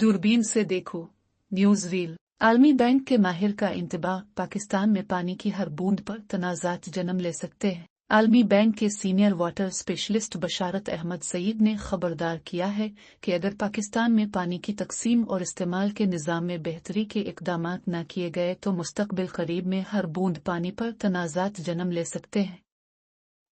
दूरबीन से देखो न्यूज़ रील। आलमी बैंक के माहिर का इंतबाह, पाकिस्तान में पानी की हर बूंद पर तनाज़ात जन्म ले सकते हैं। आलमी बैंक के सीनियर वाटर स्पेशलिस्ट बशारत अहमद सईद ने खबरदार किया है कि अगर पाकिस्तान में पानी की तकसीम और इस्तेमाल के निज़ाम में बेहतरी के इक़दाम न किए गए तो मुस्तक़बिल करीब में हर बूंद पानी पर तनाज़ात जन्म ले सकते हैं।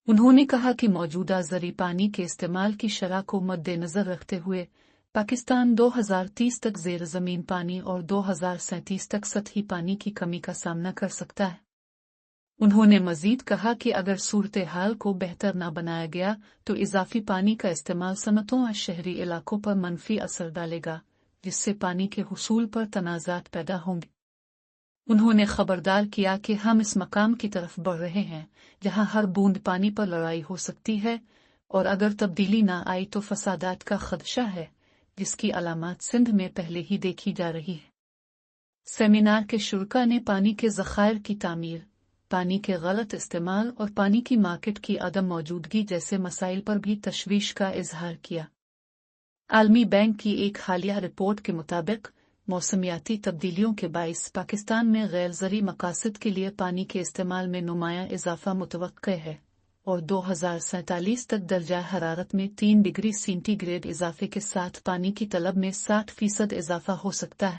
उन्होंने कहा कि मौजूदा ज़री पानी के इस्तेमाल की शरह को मद्देनज़र रखते हुए पाकिस्तान 2030 तक ज़ेर ज़मीन पानी और 2037 तक सतही पानी की कमी का सामना कर सकता है। उन्होंने मज़ीद कहा कि अगर सूरत हाल को बेहतर न बनाया गया तो इजाफी पानी का इस्तेमाल सनतों और शहरी इलाकों पर मनफी असर डालेगा, जिससे पानी के हुसूल पर तनाज़ात पैदा होंगे। उन्होंने खबरदार किया कि हम इस मकाम की तरफ बढ़ रहे हैं जहां हर बूंद पानी पर लड़ाई हो सकती है, और अगर तब्दीली न आई तो फसादात का खदशा है, जिसकी अलामत सिंध में पहले ही देखी जा रही है। सेमिनार के शुरा ने पानी के ज़खायर की तामीर, पानी के गलत इस्तेमाल और पानी की मार्केट की अदम मौजूदगी जैसे मसाइल पर भी तशवीश का इजहार किया। आलमी बैंक की एक हालिया रिपोर्ट के मुताबिक मौसमियाती तब्दीलियों के बाइस पाकिस्तान में गैर ज़री मकासद के लिए पानी के इस्तेमाल में नुमाया इजाफा मुतवक्के है और 2047 तक दर्जा हरारत में 3 डिग्री सेंटीग्रेड इजाफे के साथ पानी की तलब में 60% इजाफा हो सकता है।